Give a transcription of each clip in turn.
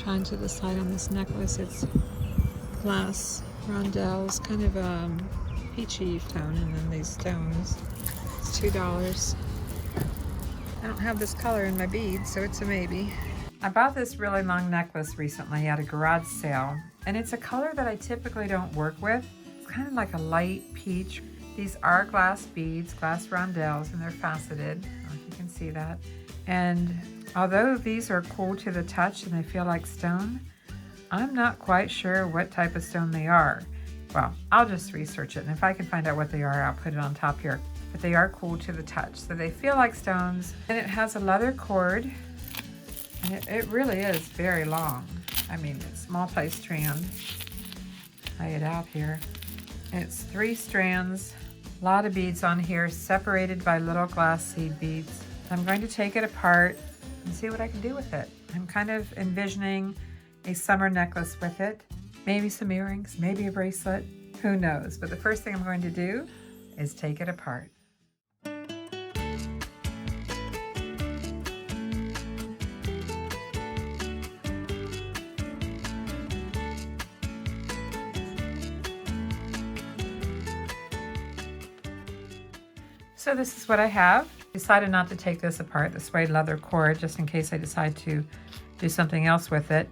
trying to decide on this necklace. It's glass rondelles, kind of peachy tone, and then these stones. It's $2. I don't have this color in my beads, so it's a maybe. I bought this really long necklace recently at a garage sale, and it's a color that I typically don't work with. It's kind of like a light peach. These are glass beads, glass rondelles, and they're faceted. I don't know if you can see that. And although these are cool to the touch and they feel like stone, I'm not quite sure what type of stone they are. Well, I'll just research it, and if I can find out what they are, I'll put it on top here. But they are cool to the touch, so they feel like stones. And it has a leather cord, and it really is very long. I mean, it's multi-strand. Lay it out here. It's 3 strands, a lot of beads on here, separated by little glass seed beads. I'm going to take it apart and see what I can do with it. I'm kind of envisioning a summer necklace with it, maybe some earrings, maybe a bracelet, who knows. But the first thing I'm going to do is take it apart. So this is what I have. Decided not to take this apart, the suede leather cord, just in case I decide to do something else with it.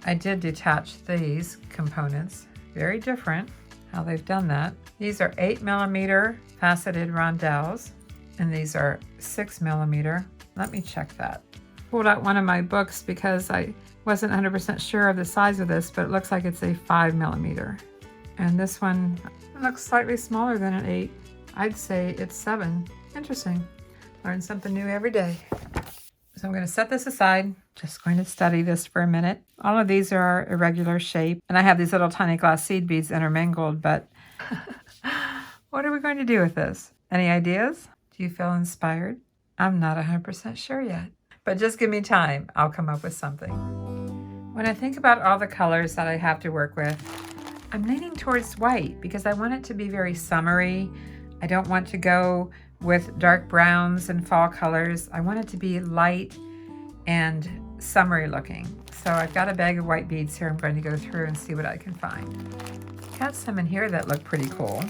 I did detach these components. Very different how they've done that. These are 8mm faceted rondelles, and these are 6mm. Let me check that. Pulled out one of my books because I wasn't 100% sure of the size of this, but it looks like it's a 5mm. And this one looks slightly smaller than an 8. I'd say it's 7. Interesting. Learn something new every day. So I'm going to set this aside. Just going to study this for a minute. All of these are irregular shape, and I have these little tiny glass seed beads intermingled, but what are we going to do with this? Any ideas? Do you feel inspired? I'm not 100% sure yet, but just give me time. I'll come up with something. When I think about all the colors that I have to work with, I'm leaning towards white because I want it to be very summery. I don't want to go with dark browns and fall colors. I want it to be light and summery looking. So I've got a bag of white beads here. I'm going to go through and see what I can find. Got some in here that look pretty cool.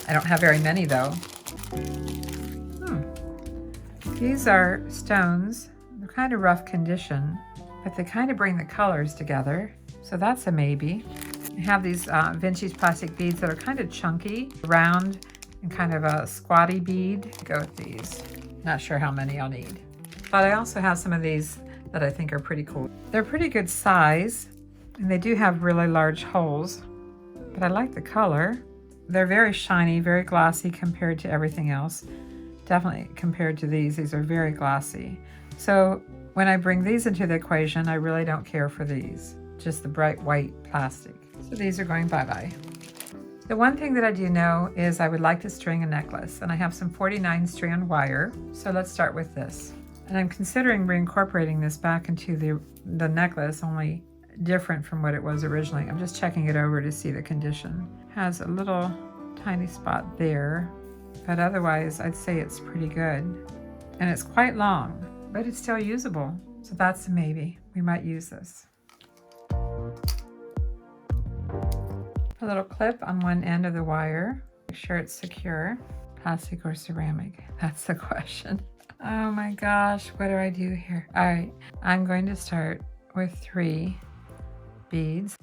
I don't have very many though. These are stones. They're kind of rough condition, but they kind of bring the colors together. So that's a maybe. I have these vintage plastic beads that are kind of chunky, round, and kind of a squatty bead. Go with these. Not sure how many I'll need. But I also have some of these that I think are pretty cool. They're pretty good size, and they do have really large holes, but I like the color. They're very shiny, very glossy compared to everything else. Definitely compared to these are very glossy. So when I bring these into the equation, I really don't care for these, just the bright white plastic. So these are going bye-bye. The one thing that I do know is I would like to string a necklace, and I have some 49 strand wire. So let's start with this. And I'm considering reincorporating this back into the necklace, only different from what it was originally. I'm just checking it over to see the condition. It has a little tiny spot there, but otherwise I'd say it's pretty good. And it's quite long, but it's still usable. So that's a maybe. We might use this. A little clip on one end of the wire. Make sure it's secure. Plastic or ceramic? That's the question. Oh my gosh, what do I do here? All right, I'm going to start with 3 beads.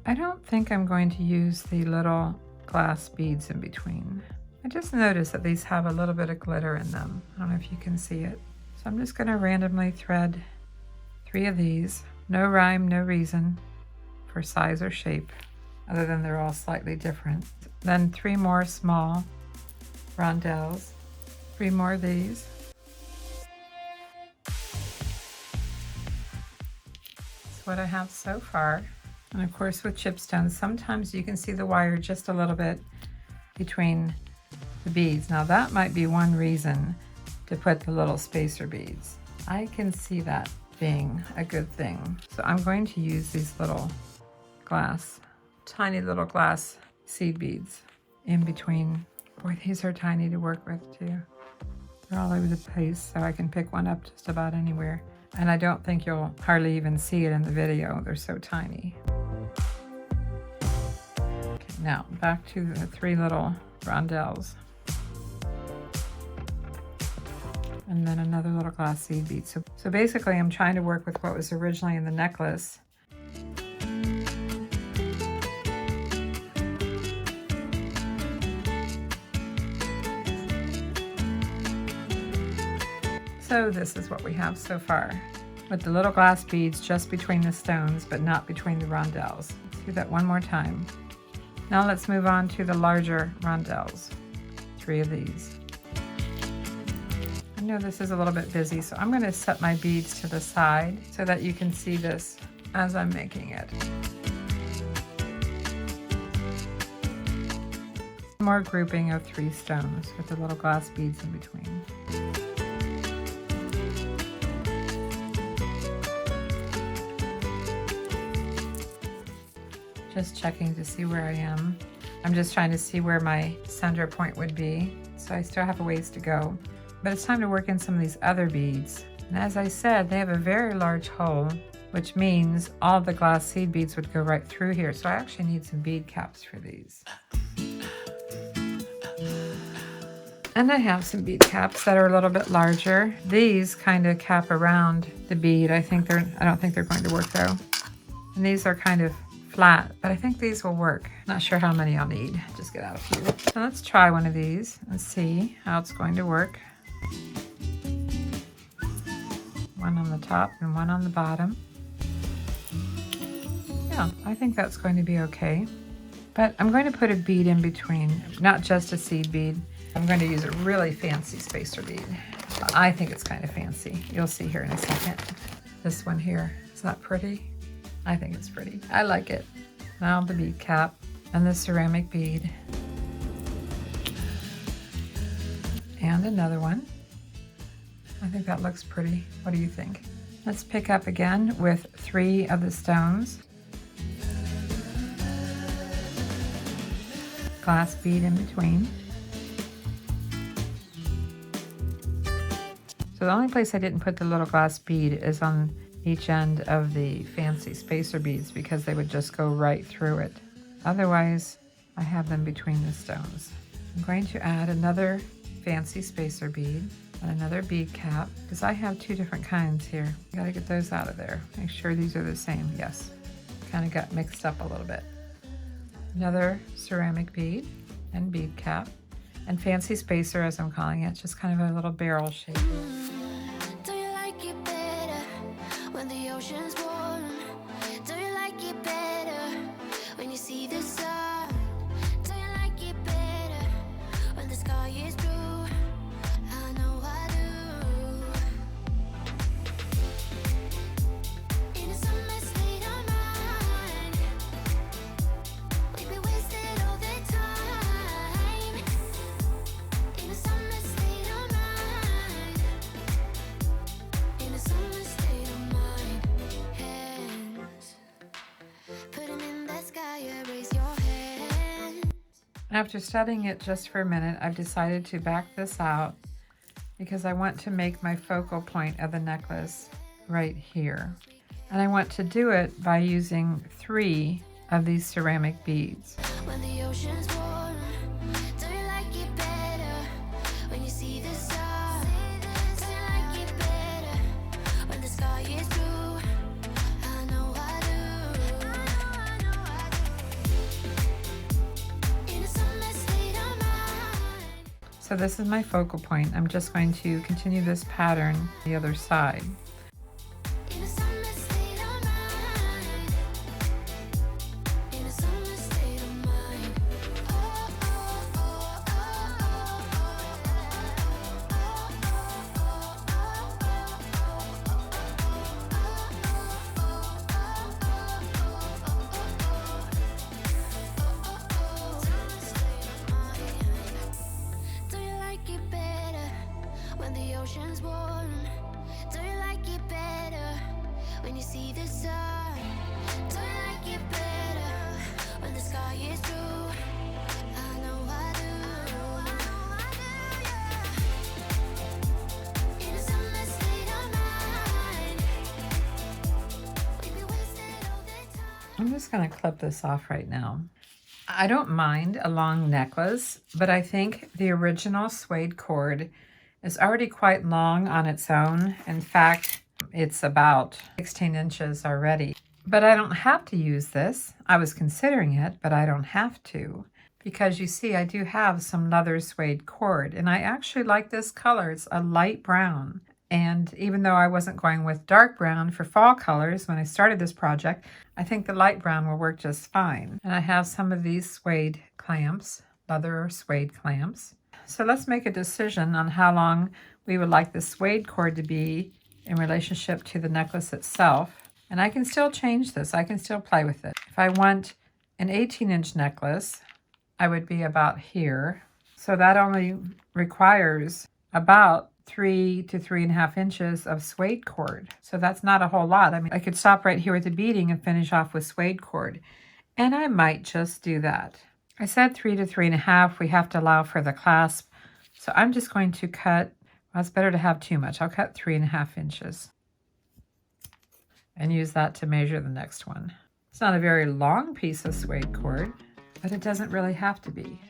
I don't think I'm going to use the little glass beads in between. I just noticed that these have a little bit of glitter in them. I don't know if you can see it. So I'm just going to randomly thread 3 of these. No rhyme, no reason for size or shape, other than they're all slightly different. Then 3 more small rondelles, 3 more of these. That's what I have so far. And of course with chipstones, sometimes you can see the wire just a little bit between the beads. Now that might be one reason to put the little spacer beads. I can see that being a good thing. So I'm going to use these little tiny little glass seed beads in between Boy, these are tiny to work with too. They're all over the place, so I can pick one up just about anywhere. And I don't think you'll hardly even see it in the video. They're so tiny. Okay, now back to the 3 little rondelles. And then another little glass seed bead. So basically I'm trying to work with what was originally in the necklace. So this is what we have so far, with the little glass beads just between the stones, but not between the rondelles. Let's do that one more time. Now let's move on to the larger rondelles, 3 of these. I know this is a little bit busy, so I'm going to set my beads to the side so that you can see this as I'm making it. More grouping of 3 stones with the little glass beads in between. Just checking to see where I am. I'm just trying to see where my center point would be. So I still have a ways to go. But it's time to work in some of these other beads. And as I said, they have a very large hole, which means all the glass seed beads would go right through here. So I actually need some bead caps for these. And I have some bead caps that are a little bit larger. These kind of cap around the bead. I don't think they're going to work though. And these are kind of flat, but I think these will work. Not sure how many I'll need. Just get out a few. So let's try one of these and see how it's going to work. One on the top and one on the bottom. Yeah, I think that's going to be okay. But I'm going to put a bead in between, not just a seed bead. I'm going to use a really fancy spacer bead. I think it's kind of fancy. You'll see here in a second. This one here, is that pretty? I think it's pretty. I like it. Now the bead cap and the ceramic bead. And another one. I think that looks pretty. What do you think? Let's pick up again with 3 of the stones. Glass bead in between. So the only place I didn't put the little glass bead is on each end of the fancy spacer beads because they would just go right through it. Otherwise, I have them between the stones. I'm going to add another fancy spacer bead and another bead cap because I have 2 different kinds here. I gotta get those out of there. Make sure these are the same. Yes, kind of got mixed up a little bit. Another ceramic bead and bead cap and fancy spacer, as I'm calling it, just kind of a little barrel shape. After studying it just for a minute, I've decided to back this out because I want to make my focal point of the necklace right here. And I want to do it by using 3 of these ceramic beads. When the ocean's warm, do you like it better when you see the sun? Do you like it better when the sky is blue? I know I do. So this is my focal point. I'm just going to continue this pattern the other side. warm. Do you like I'm just going to clip this off right now. I don't mind a long necklace, but I think the original suede cord is already quite long on its own. In fact, it's about 16 inches already. But I don't have to use this. I was considering it, but I don't have to. Because you see, I do have some leather suede cord, and I actually like this color. It's a light brown. And even though I wasn't going with dark brown for fall colors when I started this project, I think the light brown will work just fine. And I have some of these suede clamps, leather suede clamps. So let's make a decision on how long we would like the suede cord to be in relationship to the necklace itself. And I can still change this. I can still play with it. If I want an 18-inch necklace, I would be about here. So that only requires about 3 to 3.5 inches of suede cord. So that's not a whole lot. I mean, I could stop right here with the beading and finish off with suede cord. And I might just do that. I said 3 to 3.5. We have to allow for the clasp. So I'm just going to cut, well, it's better to have too much. I'll cut 3.5 inches and use that to measure the next one. It's not a very long piece of suede cord, but it doesn't really have to be.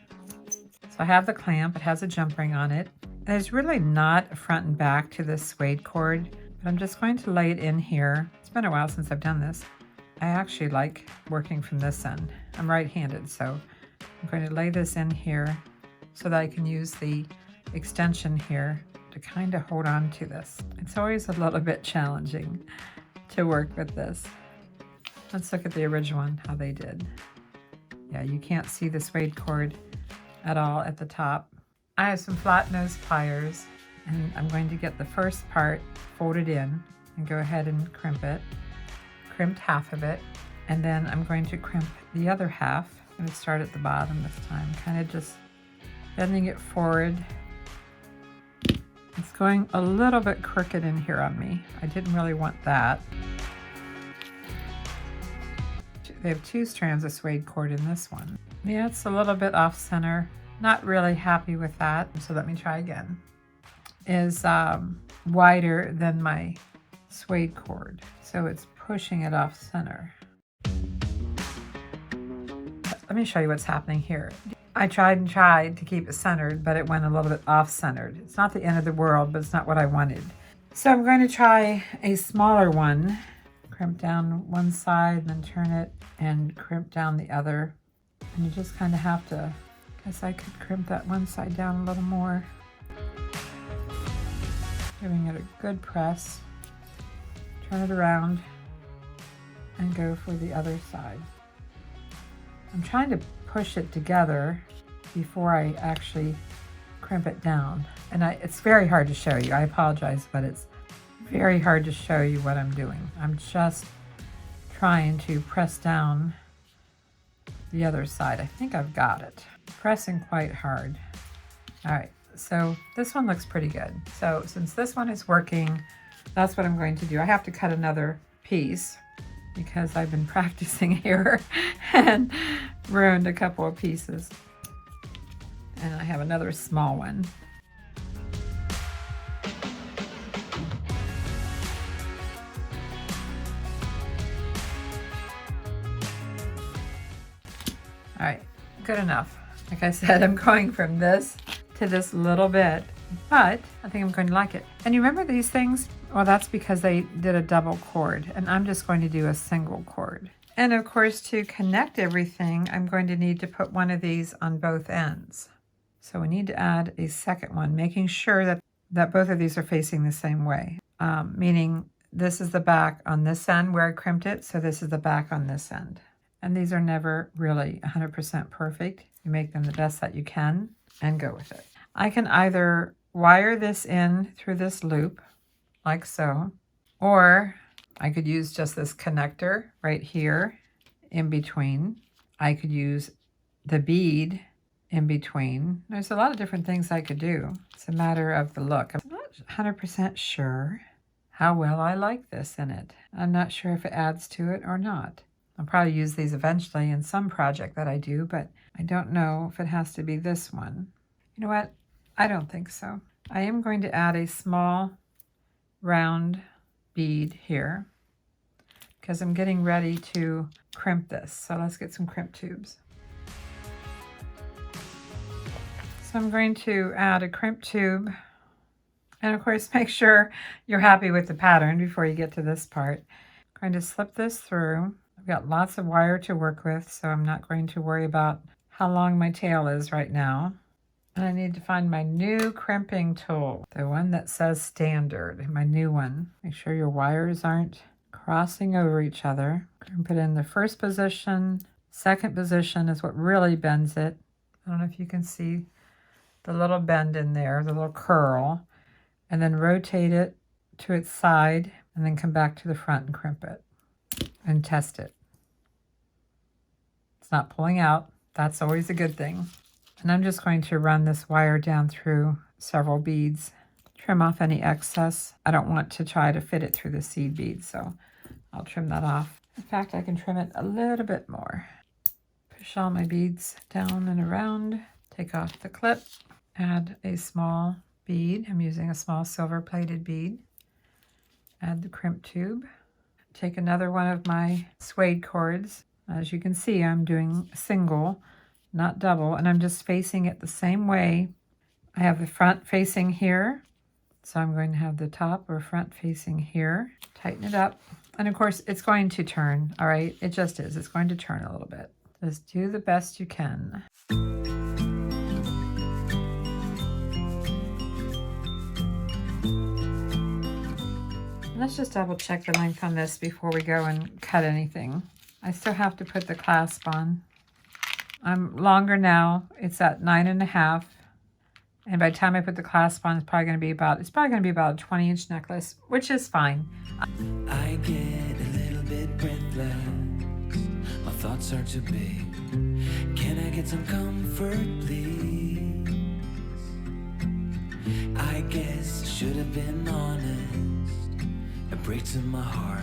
So I have the clamp, it has a jump ring on it. There's really not a front and back to this suede cord, but I'm just going to lay it in here. It's been a while since I've done this. I actually like working from this end. I'm right-handed, so I'm going to lay this in here so that I can use the extension here to kind of hold on to this. It's always a little bit challenging to work with this. Let's look at the original one, how they did. Yeah, you can't see the suede cord at all at the top. I have some flat nose pliers, and I'm going to get the first part folded in and go ahead and crimp it. Crimped half of it, and then I'm going to crimp the other half. I'm going to start at the bottom this time, kind of just bending it forward. It's going a little bit crooked in here on me. I didn't really want that. They have 2 strands of suede cord in this one. Yeah, it's a little bit off center. Not really happy with that. So let me try again. Is wider than my suede cord. So it's pushing it off center. Let me show you what's happening here. I tried and tried to keep it centered, but it went a little bit off centered. It's not the end of the world, but it's not what I wanted. So I'm going to try a smaller one. Crimp down one side and then turn it and crimp down the other. And you just kind of have to, I guess I could crimp that one side down a little more. Giving it a good press. Turn it around and go for the other side. I'm trying to push it together before I actually crimp it down. And it's very hard to show you. I apologize, but it's very hard to show you what I'm doing. I'm just trying to press down the other side. I think I've got it. Pressing quite hard. All right, so this one looks pretty good. So since this one is working, that's what I'm going to do. I have to cut another piece because I've been practicing here and ruined a couple of pieces. And I have another small one. All right, good enough. Like I said, I'm going from this to this little bit, but I think I'm going to like it. And you remember these things? Well, that's because they did a double cord, and I'm just going to do a single cord. And of course, to connect everything, I'm going to need to put one of these on both ends. So we need to add a second one, making sure that both of these are facing the same way, meaning this is the back on this end where I crimped it, so this is the back on this end. And these are never really 100% perfect. You make them the best that you can and go with it. I can either wire this in through this loop, like so, or I could use just this connector right here in between. I could use the bead in between. There's a lot of different things I could do. It's a matter of the look. I'm not 100% sure how well I like this in it. I'm not sure if it adds to it or not. I'll probably use these eventually in some project that I do, but I don't know if it has to be this one. You know what? I don't think so. I am going to add a small round bead here because I'm getting ready to crimp this. So let's get some crimp tubes. So I'm going to add a crimp tube, and of course make sure you're happy with the pattern before you get to this part. I'm going to slip this through. I've got lots of wire to work with, so I'm not going to worry about how long my tail is right now. And I need to find my new crimping tool, the one that says standard, my new one. Make sure your wires aren't crossing over each other. Crimp it in the first position. Second position is what really bends it. I don't know if you can see the little bend in there, the little curl, and then rotate it to its side and then come back to the front and crimp it and test it. It's not pulling out. That's always a good thing. And I'm just going to run this wire down through several beads, trim off any excess. I don't want to try to fit it through the seed bead, so I'll trim that off. In fact, I can trim it a little bit more. Push all my beads down and around, take off the clip, add a small bead. I'm using a small silver plated bead. Add the crimp tube. Take another one of my suede cords. As you can see, I'm doing single, not double, and I'm just facing it the same way. I have the front facing here, so I'm going to have the top or front facing here. Tighten it up, and of course it's going to turn, all right? It just is. It's going to turn a little bit. Just do the best you can. Let's just double check the length on this before we go and cut anything. I still have to put the clasp on. I'm longer now. It's at 9.5. And by the time I put the clasp on, it's probably going to be about a 20-inch necklace, which is fine. I get a little bit breathless. My thoughts are too big. Can I get some comfort, please? I guess I should have been honest. It breaks in my heart.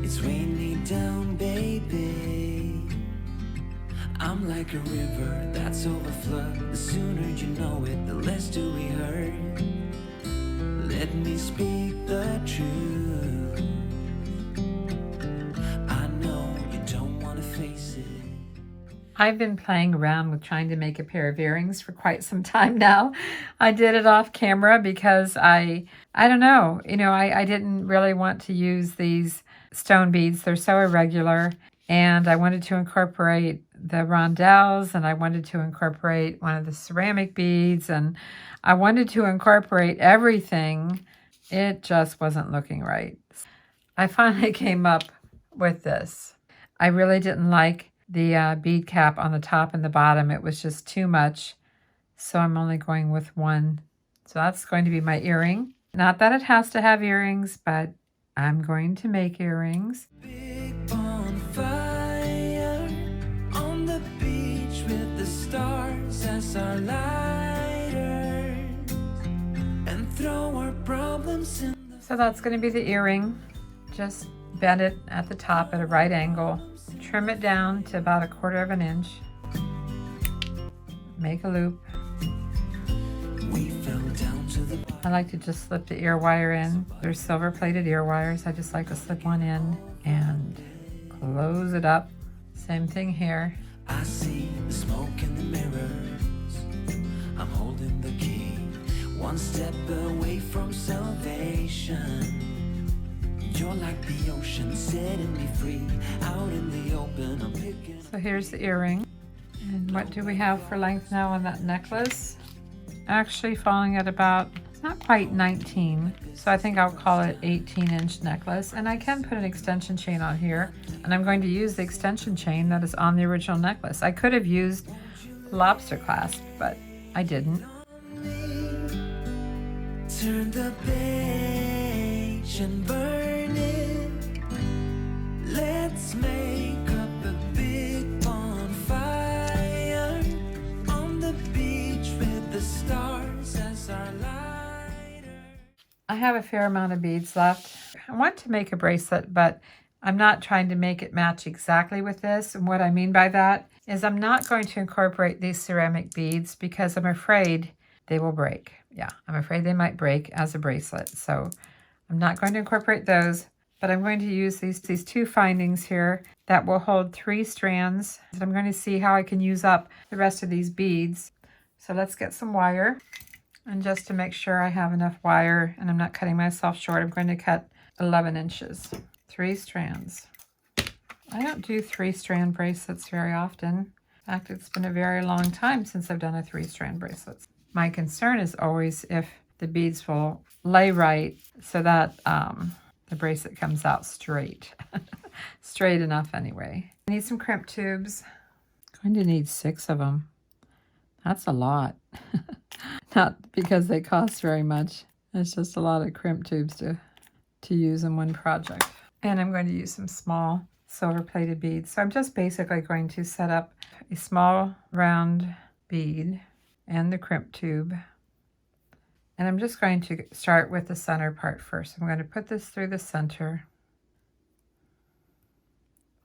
It's weighing me down, baby. I'm like a river that's overflowed. The sooner you know it, the less do we hurt. Let me speak the truth. I know you don't want to face it. I've been playing around with trying to make a pair of earrings for quite some time now. I did it off camera because I don't know, I didn't really want to use these stone beads. They're so irregular, and I wanted to incorporate the rondelles, and I wanted to incorporate one of the ceramic beads, and I wanted to incorporate everything. It just wasn't looking right. I finally came up with this. I really didn't like the bead cap on the top and the bottom. It was just too much, so I'm only going with one. So that's going to be my earring. Not that it has to have earrings, but I'm going to make earrings. Big bonfire on the beach with the stars as our lighters, and throw our problems in the... So that's going to be the earring. Just bend it at the top at a right angle. Trim it down to about 1/4 inch. Make a loop. We fell down to the... I like to just slip the ear wire in. They're silver plated ear wires. I just like to slip one in and close it up. Same thing here. I see the smoke in the mirrors. I'm holding the key, one step away from salvation. You're like the ocean, setting me free. Out in the open, I'm picking... So here's the earring. And what do we have for length now on that necklace? Actually falling at about, it's not quite 19. So I think I'll call it 18-inch necklace. And I can put an extension chain on here. And I'm going to use the extension chain that is on the original necklace. I could have used the lobster clasp, but I didn't. Turn the page and burn it. Let's make up a big bonfire on the beach with the stars as our lighter. I have a fair amount of beads left. I want to make a bracelet, but I'm not trying to make it match exactly with this. And what I mean by that is I'm not going to incorporate these ceramic beads because I'm afraid they will break. Yeah, I'm afraid they might break as a bracelet. So I'm not going to incorporate those, but I'm going to use these two findings here that will hold 3 strands. And I'm going to see how I can use up the rest of these beads. So let's get some wire. And just to make sure I have enough wire and I'm not cutting myself short, I'm going to cut 11 inches. 3 strands. I don't do 3-strand bracelets very often. In fact, it's been a very long time since I've done a 3-strand bracelet. My concern is always if the beads will lay right so that the bracelet comes out straight. Straight enough anyway. I need some crimp tubes. I'm going to need 6 of them. That's a lot. Not because they cost very much. It's just a lot of crimp tubes to use in one project. And I'm going to use some small silver plated beads. So I'm just basically going to set up a small round bead and the crimp tube. And I'm just going to start with the center part first. I'm going to put this through the center.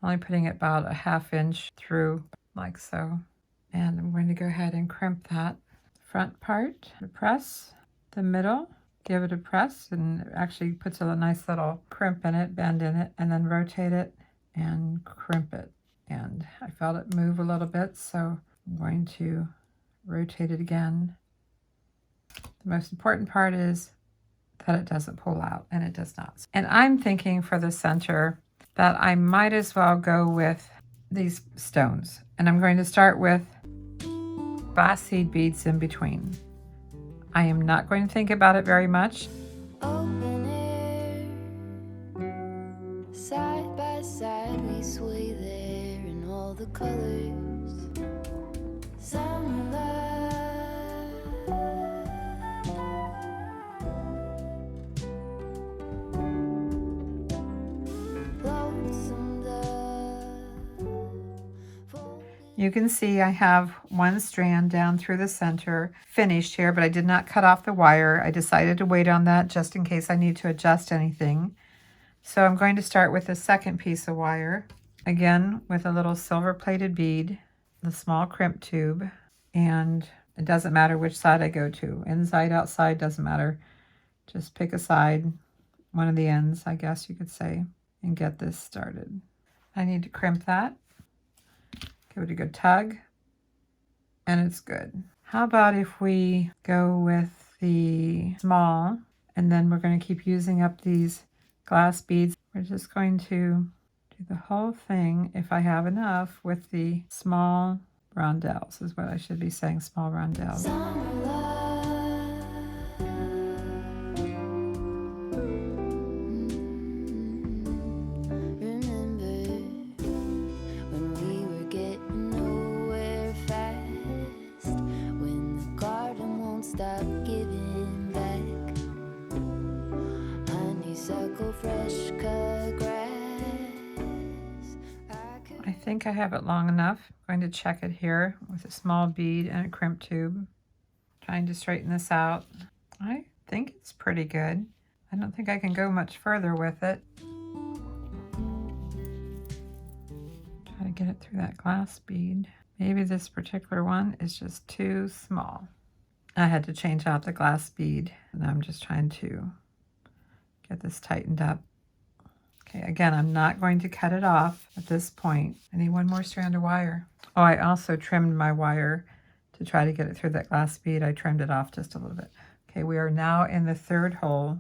Only putting it about a 1/2 inch through like so. And I'm going to go ahead and crimp that front part, press the middle, give it a press, and it actually puts a nice little crimp in it, bend in it, and then rotate it and crimp it. And I felt it move a little bit, so I'm going to rotate it again. The most important part is that it doesn't pull out, and it does not. And I'm thinking for the center that I might as well go with these stones. And I'm going to start with glass seed beads in between. I am not going to think about it very much. Open air, side by side we sway there in all the colors. Summer love, lonesome dove. You can see I have 1 strand down through the center finished here, but I did not cut off the wire. I decided to wait on that just in case I need to adjust anything. So I'm going to start with the second piece of wire, again with a little silver plated bead, the small crimp tube, and it doesn't matter which side I go to. Inside, outside, doesn't matter. Just pick a side, one of the ends, I guess you could say, and get this started. I need to crimp that. Give it a good tug, and it's good. How about if we go with the small, and then we're going to keep using up these glass beads. We're just going to do the whole thing, if I have enough, with the small rondelles, is what I should be saying, small rondelles. Summer love, remember when we were getting nowhere fast, when the garden won't stop giving back, honeysuckle, fresh cut grass. I think I have it long enough. I'm going to check it here with a small bead and a crimp tube. Trying to straighten this out. I think it's pretty good. I don't think I can go much further with it. Try to get it through that glass bead. Maybe this particular one is just too small. I had to change out the glass bead, and I'm just trying to get this tightened up. Okay, again, I'm not going to cut it off at this point. I need 1 more strand of wire. Oh, I also trimmed my wire to try to get it through that glass bead. I trimmed it off just a little bit. Okay, we are now in the 3rd hole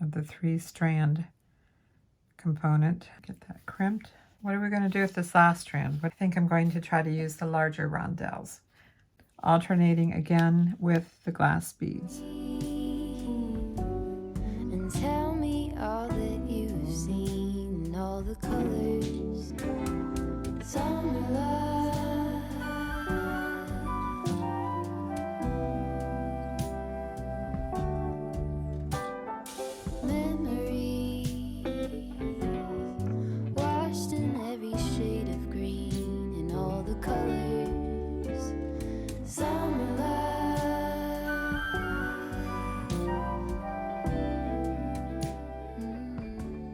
of the 3-strand component. Get that crimped. What are we going to do with this last strand? I think I'm going to try to use the larger rondelles, alternating again with the glass beads. And tell me all that you've seen, all the colors. Summer love, memories washed in every shade of green and all the colors. Summer love.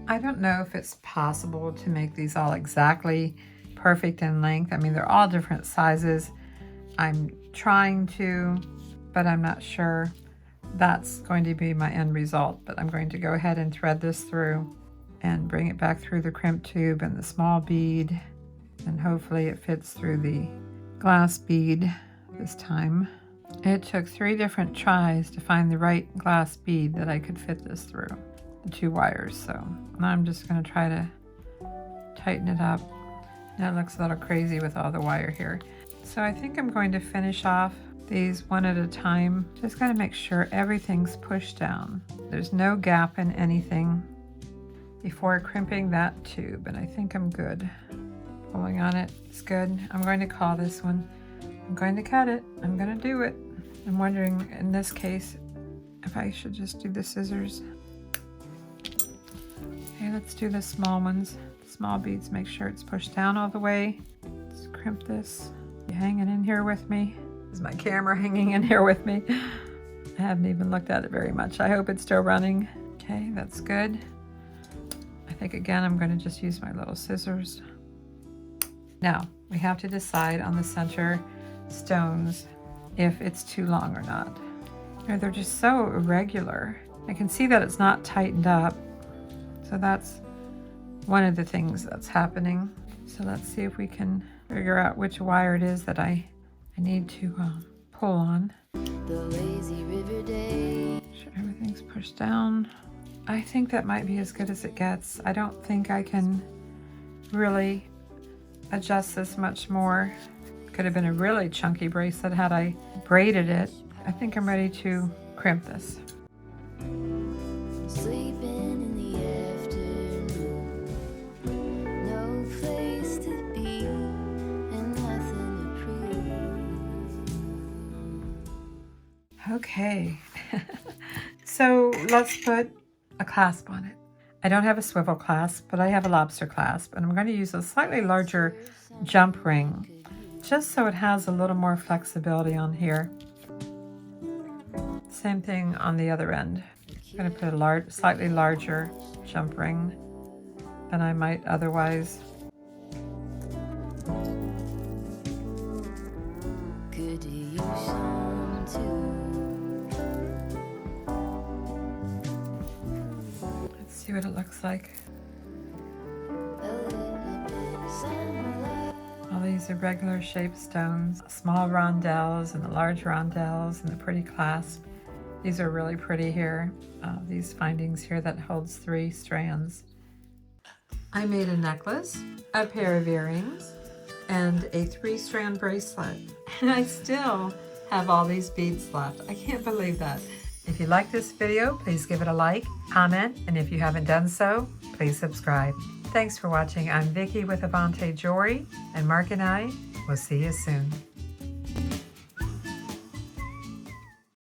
I don't know if it's possible to make these all exactly perfect in length. I mean, they're all different sizes. I'm trying to, but I'm not sure that's going to be my end result. But I'm going to go ahead and thread this through. and bring it back through the crimp tube and the small bead, and hopefully it fits through the glass bead this time. It took 3 different tries to find the right glass bead that I could fit this through, the 2 wires. So now I'm just going to try to tighten it up. That looks a little crazy with all the wire here. So I think I'm going to finish off these one at a time. Just got to make sure everything's pushed down. There's no gap in anything before crimping that tube, and I think I'm good. Pulling on it is good. I'm going to call this one. I'm going to cut it. I'm going to do it. I'm wondering in this case if I should just do the scissors. Okay, let's do the small ones. Small beads, make sure it's pushed down all the way. Let's crimp this. You hanging in here with me? Is my camera hanging in here with me? I haven't even looked at it very much. I hope it's still running. Okay, that's good. I think again I'm going to just use my little scissors. Now we have to decide on the center stones if it's too long or not. They're just so irregular. I can see that it's not tightened up, so that's one of the things that's happening. So let's see if we can figure out which wire it is that I need to pull on. The lazy river day. Make sure everything's pushed down. I think that might be as good as it gets. I don't think I can really adjust this much more. Could have been a really chunky bracelet had I braided it. I think I'm ready to crimp this. Sleeping in the afternoon. No place to be and nothing to prove. Okay, so let's put a clasp on it. I don't have a swivel clasp, but I have a lobster clasp, and I'm going to use a slightly larger jump ring just so it has a little more flexibility on here. Same thing on the other end. I'm going to put a slightly larger jump ring than I might otherwise. Could use some too. Let's see what it looks like. All these irregular shaped stones, small rondelles and the large rondelles and the pretty clasp. These are really pretty here. These findings here that holds 3 strands. I made a necklace, a pair of earrings, and a 3-strand bracelet. And I still have all these beads left. I can't believe that. If you like this video, please give it a like, comment, and if you haven't done so, please subscribe. Thanks for watching. I'm Vicki with Avante Jewellery, and Mark and I will see you soon.